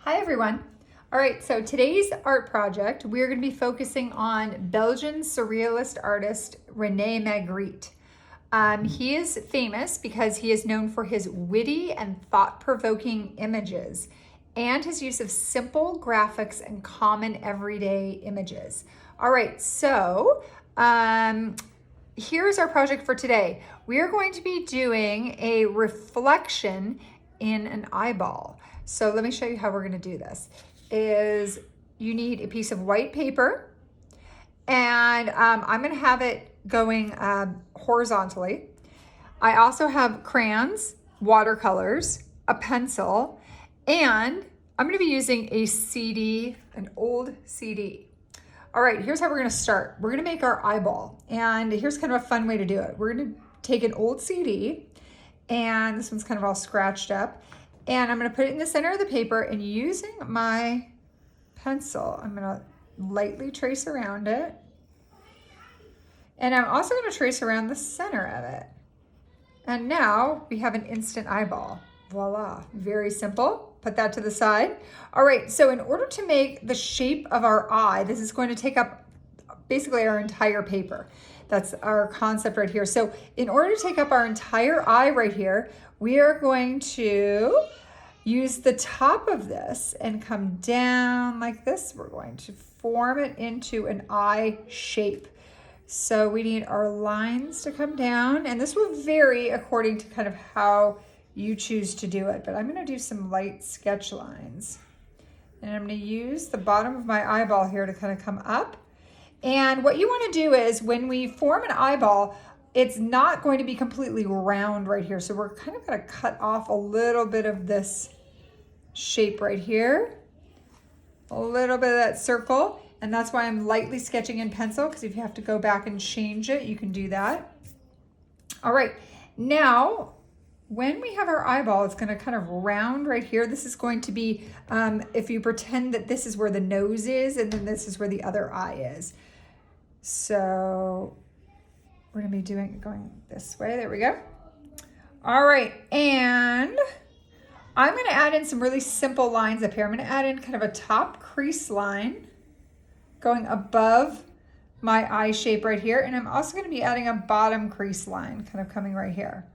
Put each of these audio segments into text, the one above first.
Hi everyone. All right, so today's art project, we're going to be focusing on Belgian surrealist artist Rene Magritte. He is famous because he is known for his witty and thought-provoking images and his use of simple graphics and common everyday images. All right, so here's our project for today. We are going to be doing a reflection in an eyeball. So let me show you how we're going to do this. You need a piece of white paper, and I'm going to have it going horizontally. I also have crayons, watercolors, a pencil, and I'm going to be using a CD, an old CD. All right, here's how we're going to start. We're going to make our eyeball, and here's kind of a fun way to do it. We're going to take an old CD, and this one's kind of all scratched up, and I'm going to put it in the center of the paper, and using my pencil, I'm going to lightly trace around it. And I'm also going to trace around the center of it. And now we have an instant eyeball. Voila, very simple. Put that to the side. All right, so in order to make the shape of our eye, this is going to take up basically our entire paper. That's our concept right here. So in order to take up our entire eye right here, we are going to use the top of this and come down like this. We're going to form it into an eye shape. So we need our lines to come down, and this will vary according to kind of how you choose to do it, but I'm going to do some light sketch lines. And I'm going to use the bottom of my eyeball here to kind of come up. And what you want to do is when we form an eyeball, it's not going to be completely round right here. So we're kind of going to cut off a little bit of this shape right here, a little bit of that circle. And that's why I'm lightly sketching in pencil, because if you have to go back and change it, you can do that. All right, now when we have our eyeball, it's going to kind of round right here. This is going to be, if you pretend that this is where the nose is, and then this is where the other eye is. So we're going to be going this way. There we go. All right, and I'm going to add in some really simple lines up here. I'm going to add in kind of a top crease line going above my eye shape right here. And I'm also going to be adding a bottom crease line kind of coming right here.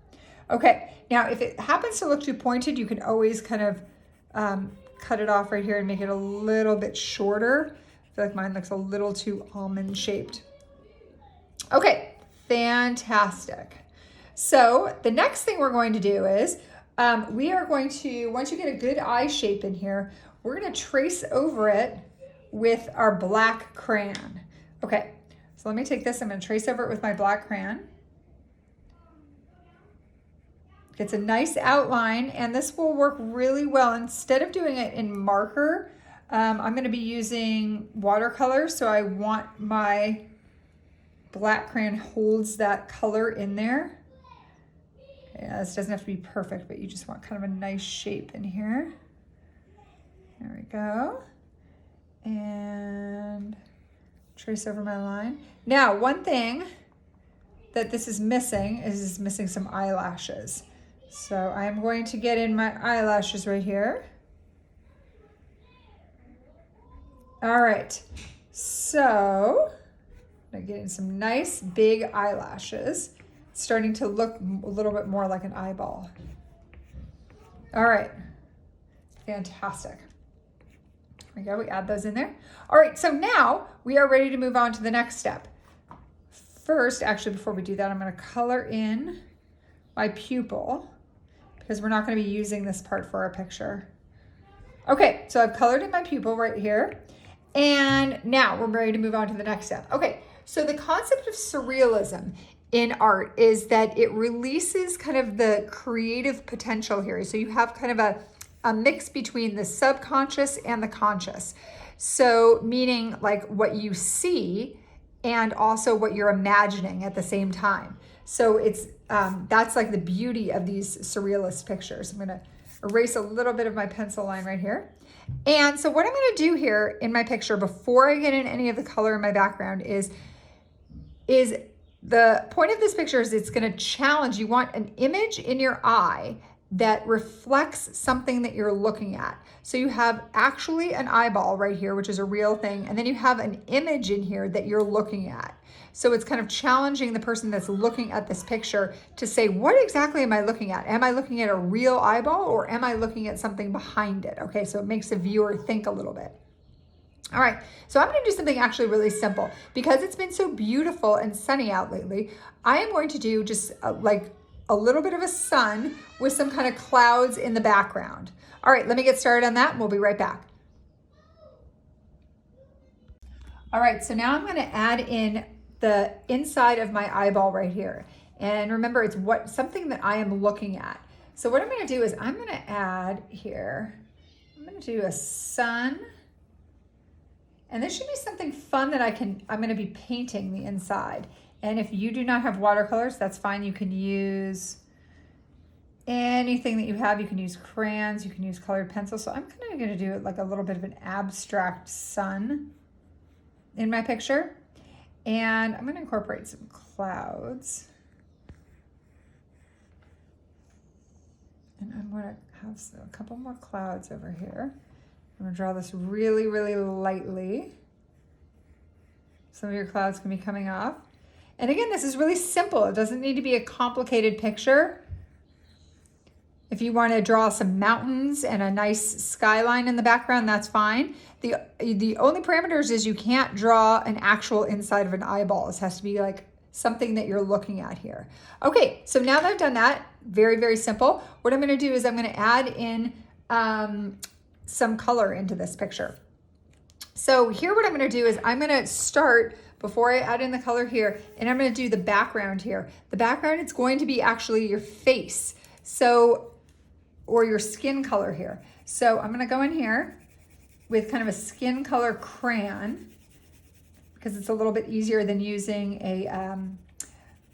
Okay, now if it happens to look too pointed, you can always kind of cut it off right here and make it a little bit shorter. I feel like mine looks a little too almond shaped. Okay, fantastic. So the next thing we're going to do is we are going to, once you get a good eye shape in here, we're going to trace over it with our black crayon. Okay, so let me take this. I'm going to trace over it with my black crayon. It's a nice outline, and this will work really well. Instead of doing it in marker, I'm going to be using watercolor, so I want my black crayon holds that color in there. Yeah, this doesn't have to be perfect, but you just want kind of a nice shape in here. There we go. And trace over my line. Now, one thing that this is missing is missing some eyelashes. So I'm going to get in my eyelashes right here. All right, so I'm getting some nice big eyelashes. It's starting to look a little bit more like an eyeball. All right, fantastic. There we go, we add those in there. All right, so now we are ready to move on to the next step. First, actually, before we do that, I'm gonna color in my pupil, because we're not going to be using this part for our picture. Okay, so I've colored in my pupil right here. And now we're ready to move on to the next step. Okay, so the concept of surrealism in art is that it releases kind of the creative potential here. So you have kind of a mix between the subconscious and the conscious. So meaning like what you see and also what you're imagining at the same time. So it's that's like the beauty of these surrealist pictures. I'm going to erase a little bit of my pencil line right here. And so what I'm going to do here in my picture before I get in any of the color in my background is the point of this picture is it's going to challenge. You want an image in your eye that reflects something that you're looking at. So you have actually an eyeball right here, which is a real thing, and then you have an image in here that you're looking at. So it's kind of challenging the person that's looking at this picture to say, what exactly am I looking at? Am I looking at a real eyeball or am I looking at something behind it? Okay, so it makes the viewer think a little bit. All right, so I'm gonna do something actually really simple. Because it's been so beautiful and sunny out lately, I am going to do just like a little bit of a sun with some kind of clouds in the background. All right, let me get started on that and we'll be right back. All right, so now I'm gonna add in the inside of my eyeball right here. And remember, it's something that I am looking at. So what I'm gonna do is I'm gonna add here, I'm gonna do a sun. And this should be something fun that I'm gonna be painting the inside. And if you do not have watercolors, that's fine. You can use anything that you have. You can use crayons, you can use colored pencils. So I'm kind of gonna do it like a little bit of an abstract sun in my picture. And I'm gonna incorporate some clouds. And I'm gonna have a couple more clouds over here. I'm gonna draw this really, really lightly. Some of your clouds can be coming off. And again, this is really simple. It doesn't need to be a complicated picture. If you want to draw some mountains and a nice skyline in the background, that's fine. The only parameters is you can't draw an actual inside of an eyeball. This has to be like something that you're looking at here. Okay, so now that I've done that, very, very simple. What I'm going to do is I'm going to add in some color into this picture. So here what I'm going to do is I'm going to start before I add in the color here, and I'm going to do the background here. The background, it's going to be actually your face, so, or your skin color here. So I'm going to go in here with kind of a skin color crayon because it's a little bit easier than using a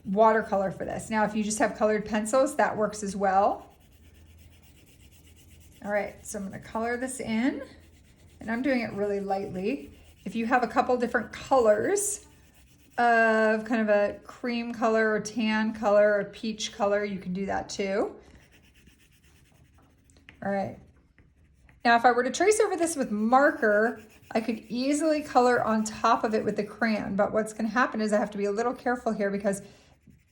watercolor for this. Now, if you just have colored pencils, that works as well. All right, so I'm going to color this in, and I'm doing it really lightly. If you have a couple different colors of kind of a cream color or tan color or peach color, you can do that too. All right. Now, if I were to trace over this with marker, I could easily color on top of it with the crayon, but what's going to happen is I have to be a little careful here because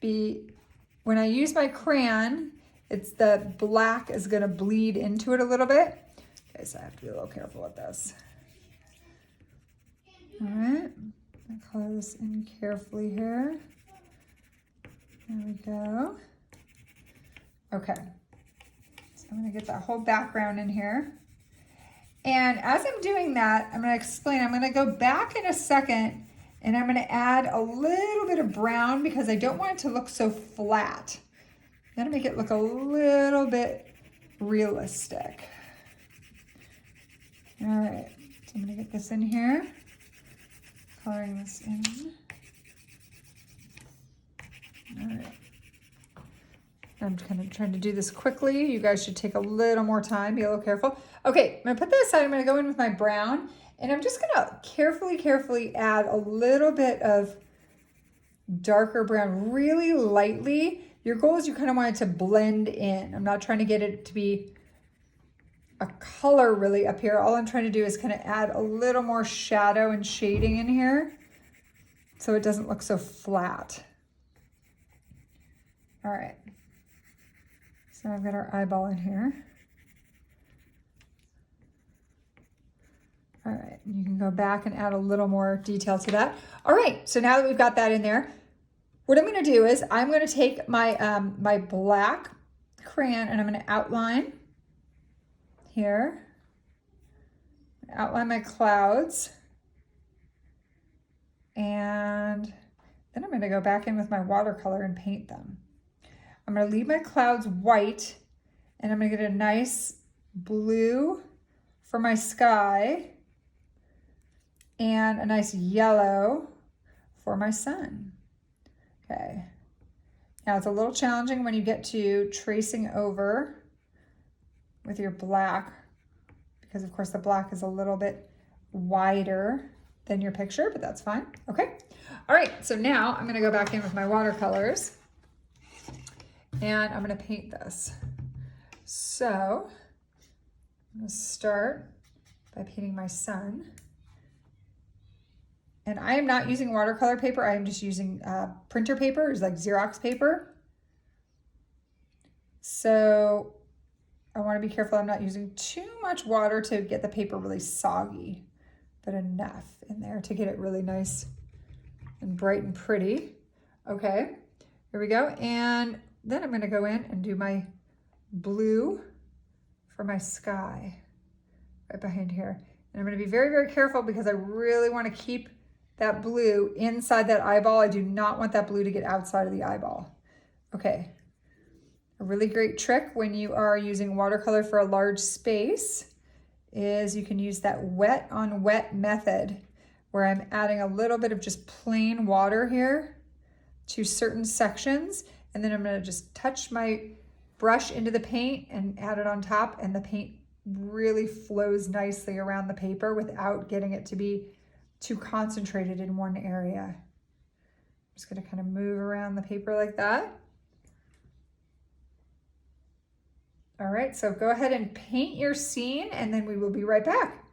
when I use my crayon, it's the black is going to bleed into it a little bit. Okay, so I have to be a little careful with this. All right, I'll color this in carefully here. There we go. Okay, so I'm going to get that whole background in here. And as I'm doing that, I'm going to explain. I'm going to go back in a second and I'm going to add a little bit of brown because I don't want it to look so flat. I'm going to make it look a little bit realistic. All right, so I'm going to get this in here, coloring this in. All right. I'm kind of trying to do this quickly. You guys should take a little more time, be a little careful. Okay, I'm gonna put that aside. I'm gonna go in with my brown, and I'm just gonna carefully add a little bit of darker brown, really lightly. Your goal is you kind of want it to blend in. I'm not trying to get it to be a color really up here. All I'm trying to do is kind of add a little more shadow and shading in here so it doesn't look so flat. All right. So I've got our eyeball in here. All right, you can go back and add a little more detail to that. All right, so now that we've got that in there, what I'm gonna do is I'm gonna take my, my black crayon and I'm gonna outline here, outline my clouds, and then I'm gonna go back in with my watercolor and paint them. I'm gonna leave my clouds white and I'm gonna get a nice blue for my sky and a nice yellow for my sun. Okay. Now it's a little challenging when you get to tracing over with your black because of course the black is a little bit wider than your picture, but that's fine. Okay. All right, so now I'm gonna go back in with my watercolors and I'm gonna paint this. So I'm going to start by painting my sun. And I am not using watercolor paper. I am just using printer paper. It's like Xerox paper. So I want to be careful I'm not using too much water to get the paper really soggy, but enough in there to get it really nice and bright and pretty. Okay, here we go. And then I'm going to go in and do my blue for my sky right behind here. And I'm going to be very, very careful because I really want to keep that blue inside that eyeball. I do not want that blue to get outside of the eyeball. Okay. A really great trick when you are using watercolor for a large space is you can use that wet on wet method where I'm adding a little bit of just plain water here to certain sections. And then I'm going to just touch my brush into the paint and add it on top, and the paint really flows nicely around the paper without getting it to be too concentrated in one area. I'm just going to kind of move around the paper like that. All right, so go ahead and paint your scene and then we will be right back.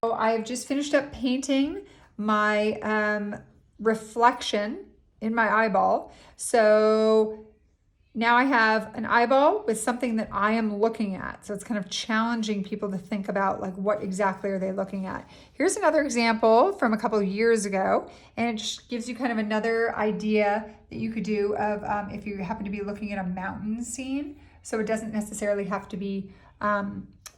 So I've just finished up painting my reflection in my eyeball. So now I have an eyeball with something that I am looking at. So it's kind of challenging people to think about like what exactly are they looking at. Here's another example from a couple of years ago, and it just gives you kind of another idea that you could do of if you happen to be looking at a mountain scene. So it doesn't necessarily have to be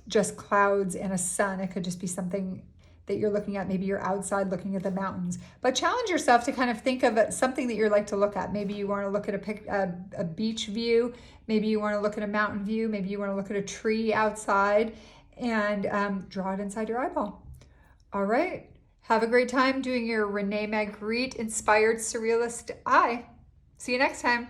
just clouds and a sun. It could just be something that you're looking at. Maybe you're outside looking at the mountains, but challenge yourself to kind of think of something that you're like to look at. Maybe you want to look at a beach view. Maybe you want to look at a mountain view. Maybe you want to look at a tree outside and draw it inside your eyeball. All right. Have a great time doing your Rene Magritte inspired surrealist eye. See you next time.